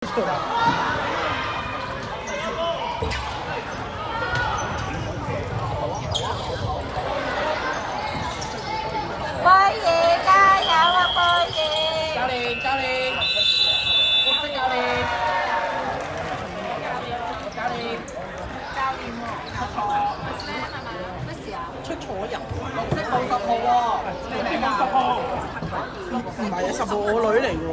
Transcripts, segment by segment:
波爺加油啊！波爺，教練，教練，綠色教練，教練，出錯咩事啊？出錯人，綠色冇10號喎，你名啊？10號，唔係啊，10號我女嚟嘅喎。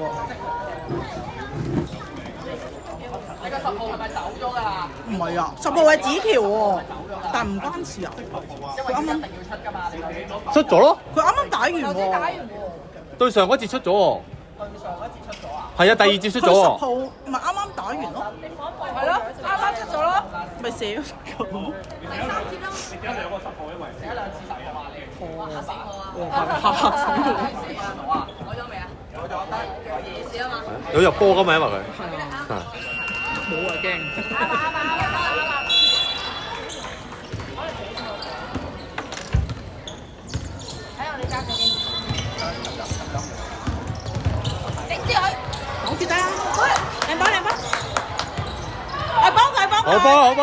你個10號係咪走咗㗎？唔係啊，10號係紫橋喎，但唔關事啊。佢啱啱一定要出㗎嘛，你出咗咯，佢啱啱打完喎。對上嗰節出咗喎。對上一節出咗啊？係啊，第二節出咗佢10喎。號咪啱啱打完咯。係咯，啱啱出咗咯。咪寫咗。第3節咯。寫咗2次10號啊你。嚇死我啊！嚇死我！攞咗未啊？攞咗得夜市啊嘛。有入波㗎嘛，因為佢。冇啊驚！睇下你揸幾勁，頂住佢，擋住得啦！靚波靚波，我幫佢幫佢。好波好波。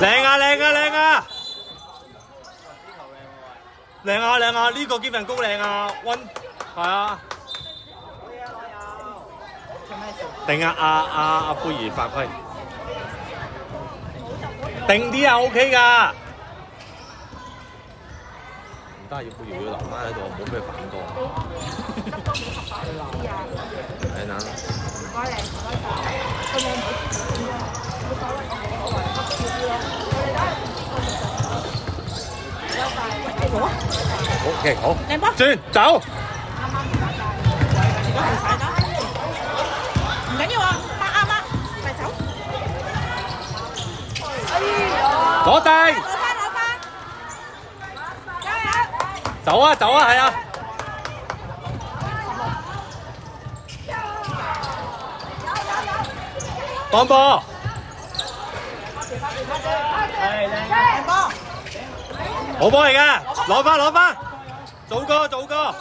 靚啊靚啊靚啊！靚啊靚啊！呢個幾份高靚啊，溫係啊。定啊！阿貝兒犯規，定啲啊 OK 㗎。唔得，要貝兒要留翻喺度，唔好俾佢反光。係嗱。唔該你，唔該曬。佢冇唔好。OK 好。靚波。轉走。唔緊要啊，啱，快走。攞定。攞翻。走啊走啊，係啊。當波。靚波。好波嚟㗎，攞翻，做個，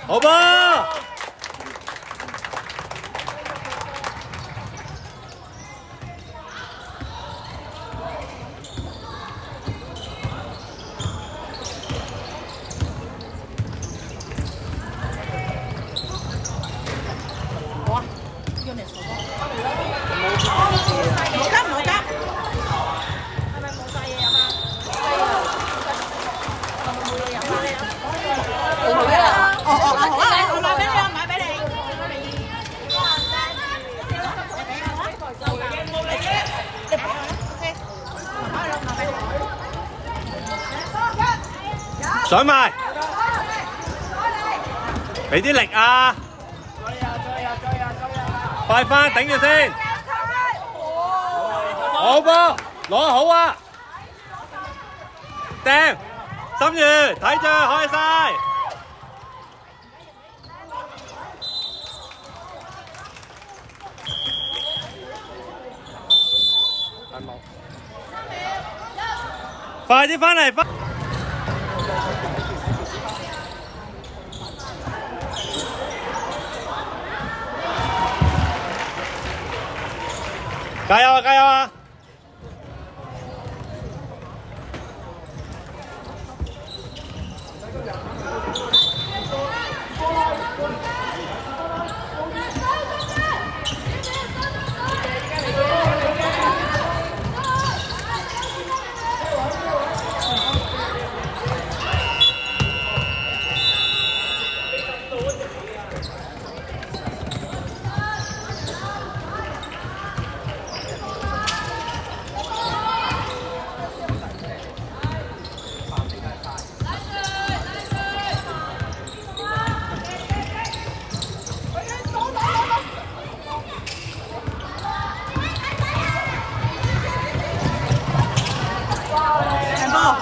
好波。上埋，俾啲力啊！快翻，頂住先。好波，攞好啊！掟，心如睇住，開晒。快啲翻嚟！加油啊！加油啊！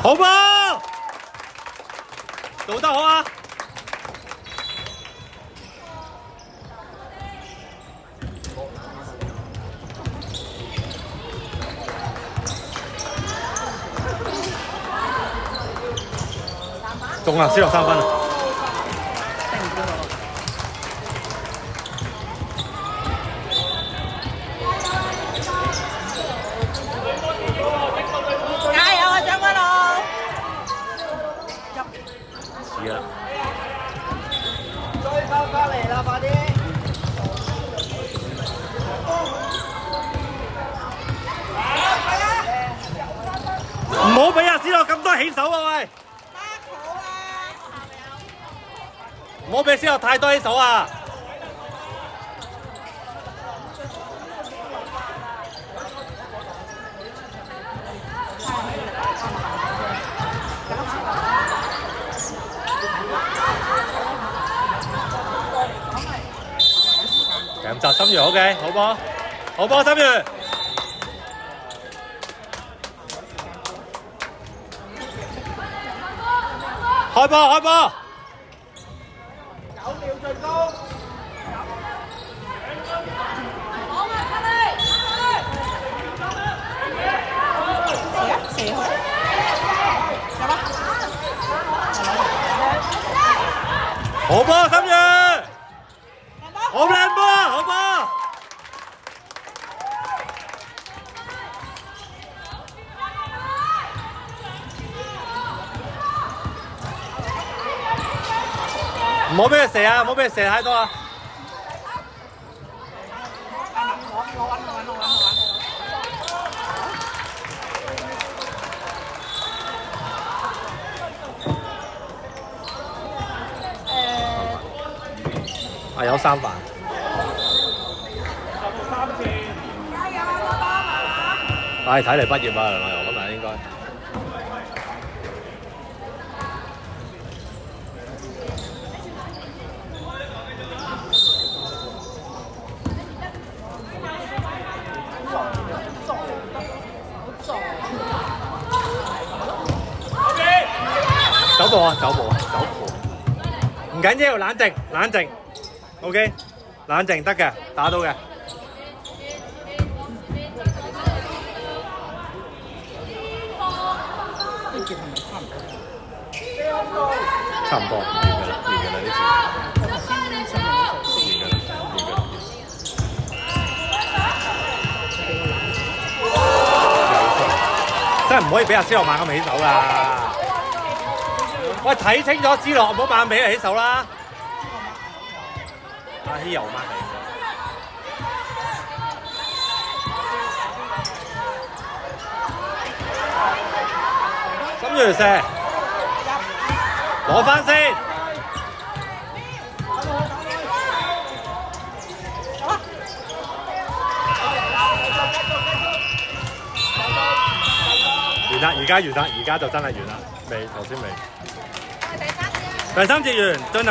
好波，做得好啊！中啦，斯洛3分啊！加油啊，張君樂！似啦。追翻嚟啦，快啲！唔好俾阿斯洛咁多起手啊喂！唔好俾斯洛太多起手啊！咁就心如 OK， 好波，好波，心如。開波，開波！9秒最高。好波，心如！好靚波，好波！唔好俾佢射啊！唔好俾佢射太多啊！啊，有3飯。唉，睇嚟畢業啊，梁麗蓉今日應該。走步啊，走步啊，走步。唔緊要，冷靜，冷靜。OK， 冷靜得嘅，打到嘅。差唔多，完㗎啦，完㗎啦呢次。完㗎啦，完㗎啦。真係唔可以俾阿斯洛猛咁起手啦！喂，睇清楚斯洛，唔好猛俾佢起手啦！阿希又掹起，心如射，攞翻先。完啦，而家完啦，而家就真係完啦，未頭先未。第3節完，進入